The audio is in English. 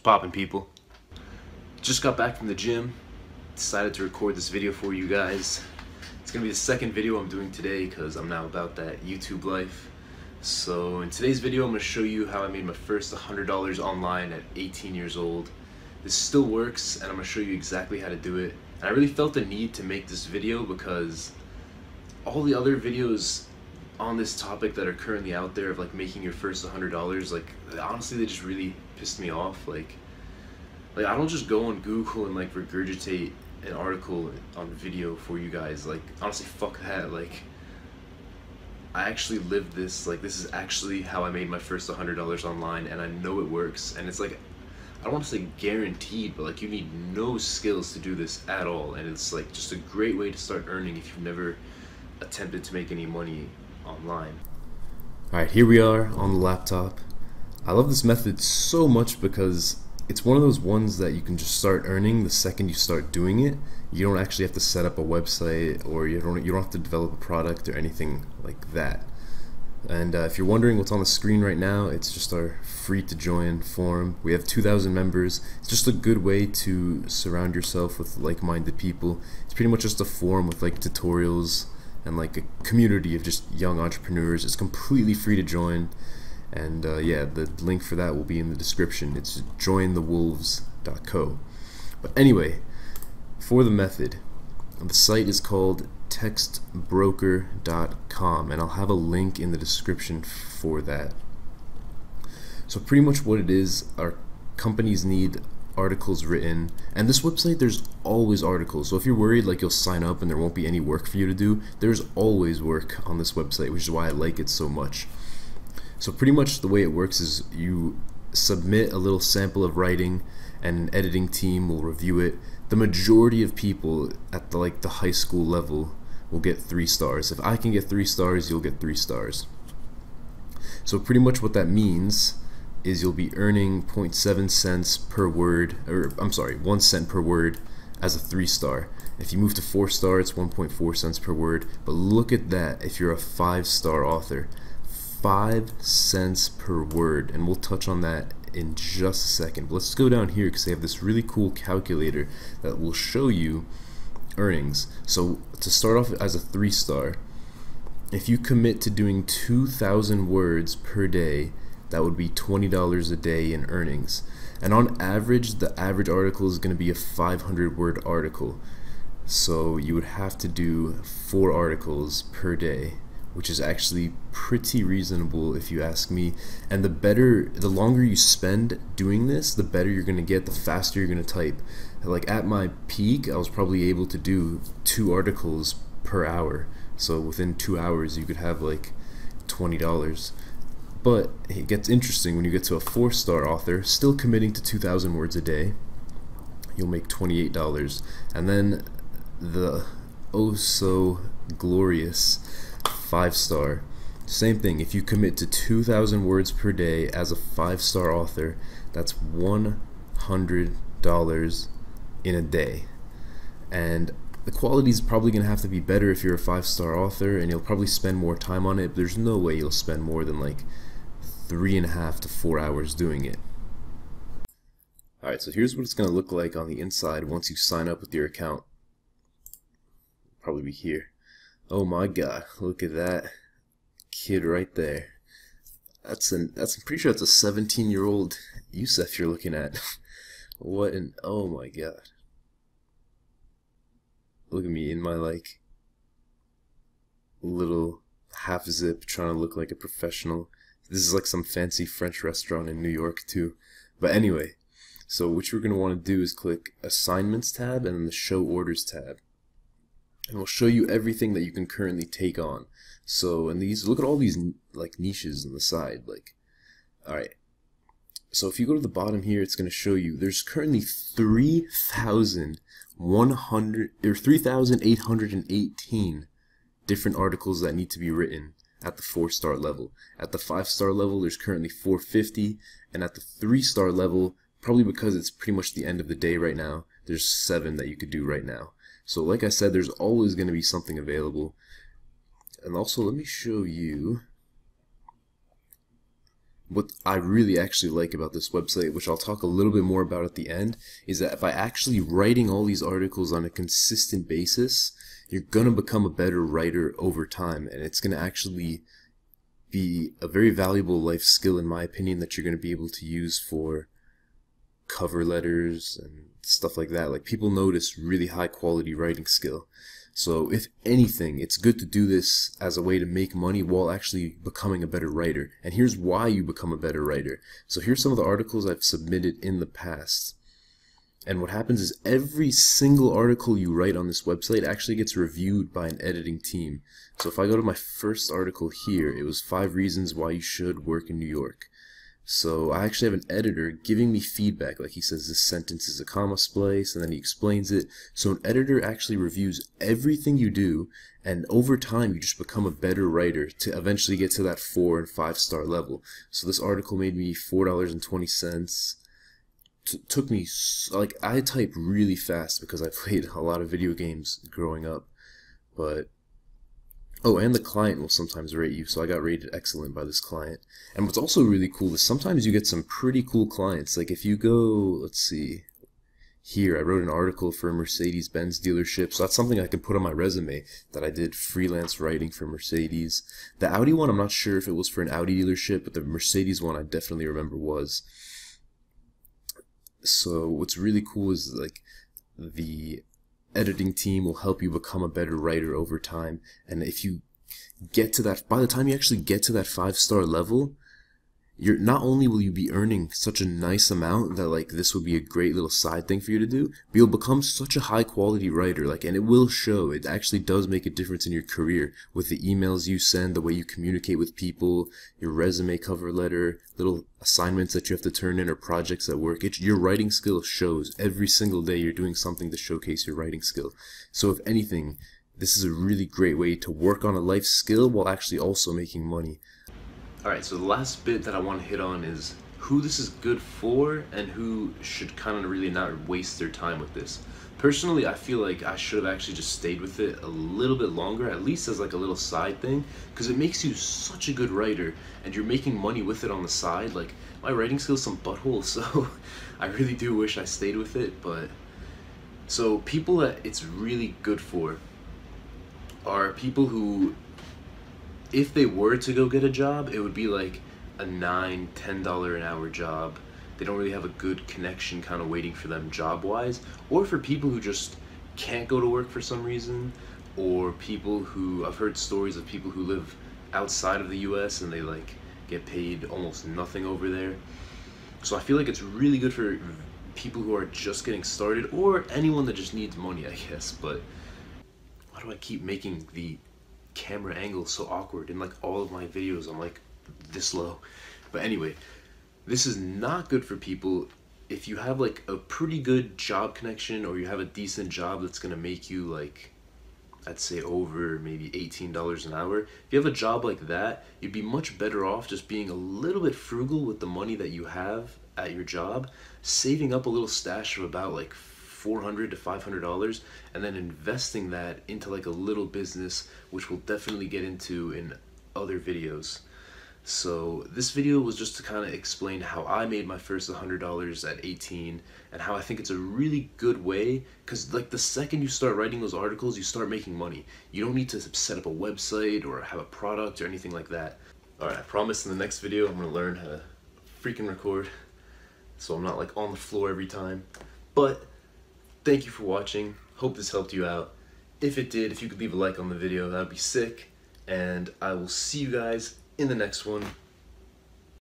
What's poppin', people? Just got back from the gym. Decided to record this video for you guys. It's gonna be the second video I'm doing today because I'm now about that YouTube life. So in today's video, I'm gonna show you how I made my first $100 online at 18 years old. This still works, and I'm gonna show you exactly how to do it. And I really felt the need to make this video because all the other videos on this topic that are currently out there of like making your first $100, like honestly they just really pissed me off. Like I don't just go on Google and like regurgitate an article on video for you guys. Like honestly, fuck that. Like I actually lived this. Like this is actually how I made my first $100 online, and I know it works. And it's like, I don't want to say guaranteed, but like you need no skills to do this at all, and it's like just a great way to start earning if you've never attempted to make any money online. Alright, here we are on the laptop. I love this method so much because it's one of those ones that you can just start earning the second you start doing it. You don't actually have to set up a website, or you don't have to develop a product or anything like that. And if you're wondering what's on the screen right now, it's just our free to join forum. We have 2,000 members. It's just a good way to surround yourself with like-minded people. It's pretty much just a forum with like tutorials and like a community of just young entrepreneurs. It's completely free to join. And yeah, the link for that will be in the description. It's jointhewolves.co. But anyway, for the method, the site is called textbroker.com, and I'll have a link in the description for that. So pretty much what it is, our companies need articles written, and this website, there's always articles. So if you're worried like you'll sign up and there won't be any work for you to do, there's always work on this website, which is why I like it so much. So pretty much the way it works is you submit a little sample of writing, and an editing team will review it. The majority of people at the high school level will get 3 stars. If I can get 3 stars, you'll get 3 stars. So pretty much what that means is you'll be earning 0.7 cents per word, or I'm sorry, 1 cent per word as a 3-star. If you move to 4-star, it's 1.4 cents per word. But look at that if you're a 5-star author. 5 cents per word, and we'll touch on that in just a second. But let's go down here because they have this really cool calculator that will show you earnings. So to start off as a 3-star, if you commit to doing 2,000 words per day, that would be $20 a day in earnings. And on average, the average article is going to be a 500-word article. So you would have to do 4 articles per day, which is actually pretty reasonable if you ask me. And the longer you spend doing this, the better you're gonna get, the faster you're gonna type. Like at my peak, I was probably able to do 2 articles per hour. So within 2 hours, you could have like $20. But it gets interesting when you get to a 4-star author, still committing to 2,000 words a day. You'll make $28. And then the oh so glorious 5-star, same thing. If you commit to 2,000 words per day as a 5-star author, that's $100 in a day. And the quality is probably going to have to be better if you're a 5-star author, and you'll probably spend more time on it, but there's no way you'll spend more than like 3.5 to 4 hours doing it. Alright, so here's what it's going to look like on the inside once you sign up with your account. Probably be here. Oh my god, look at that kid right there. I'm pretty sure that's a 17-year-old Yusef you're looking at. What an, oh my god. Look at me in my like little half zip trying to look like a professional. This is like some fancy French restaurant in New York too. But anyway, so what you're going to want to do is click Assignments tab and then the Show Orders tab. And we'll show you everything that you can currently take on. So, and these, look at all these like niches on the side. Like, alright. So if you go to the bottom here, it's going to show you there's currently 3,818 different articles that need to be written at the 4-star level. At the 5-star level, there's currently 450, and at the 3-star level, probably because it's pretty much the end of the day right now, there's 7 that you could do right now. So like I said, there's always going to be something available. And also, let me show you what I really actually like about this website, which I'll talk a little bit more about at the end, is that by actually writing all these articles on a consistent basis, you're gonna become a better writer over time, and it's gonna actually be a very valuable life skill, in my opinion, that you're gonna be able to use for cover letters and stuff like that. Like, people notice really high quality writing skill. So if anything, it's good to do this as a way to make money while actually becoming a better writer. And here's why you become a better writer. So here's some of the articles I've submitted in the past. And what happens is every single article you write on this website actually gets reviewed by an editing team. So if I go to my first article here, it was 5 reasons why you should work in New York. So I actually have an editor giving me feedback, like he says this sentence is a comma splice, and then he explains it. So an editor actually reviews everything you do, and over time you just become a better writer to eventually get to that 4 and 5-star level. So this article made me $4.20. Took me, like, I type really fast because I played a lot of video games growing up, but oh, and the client will sometimes rate you, so I got rated excellent by this client. And what's also really cool is sometimes you get some pretty cool clients. Like if you go, let's see, here I wrote an article for a Mercedes-Benz dealership, so that's something I can put on my resume, that I did freelance writing for Mercedes. The Audi one, I'm not sure if it was for an Audi dealership, but the Mercedes one I definitely remember was. So what's really cool is, like, the editing team will help you become a better writer over time, and if you get to that, by the time you actually get to that 5-star level, you're not only will you be earning such a nice amount that, like, this would be a great little side thing for you to do, but you'll become such a high quality writer, like, and it will show. It actually does make a difference in your career with the emails you send, the way you communicate with people, your resume, cover letter, little assignments that you have to turn in, or projects at work. Your writing skill shows. Every single day you're doing something to showcase your writing skill. So if anything, this is a really great way to work on a life skill while actually also making money. Alright, so the last bit that I want to hit on is who this is good for and who should kind of really not waste their time with this. Personally, I feel like I should have actually just stayed with it a little bit longer, at least as like a little side thing, because it makes you such a good writer and you're making money with it on the side. Like, my writing skill's some butthole, so I really do wish I stayed with it. But so people that it's really good for are people who, if they were to go get a job, it would be like a $9, $10 an hour job. They don't really have a good connection kind of waiting for them job-wise. Or for people who just can't go to work for some reason, or people who, I've heard stories of people who live outside of the US and they like get paid almost nothing over there. So I feel like it's really good for people who are just getting started, or anyone that just needs money, I guess. But why do I keep making the camera angle so awkward? In like all of my videos I'm like this low. But anyway, this is not good for people if you have like a pretty good job connection, or you have a decent job that's gonna make you, like, I'd say over maybe $18 an hour. If you have a job like that, you'd be much better off just being a little bit frugal with the money that you have at your job, saving up a little stash of about like $400 to $500, and then investing that into like a little business, which we'll definitely get into in other videos. So this video was just to kind of explain how I made my first $100 at 18, and how I think it's a really good way, because like the second you start writing those articles, you start making money. You don't need to set up a website or have a product or anything like that. Alright, I promise in the next video I'm going to learn how to freaking record, so I'm not like on the floor every time. But thank you for watching. Hope this helped you out. If it did, if you could leave a like on the video, that would be sick. And I will see you guys in the next one.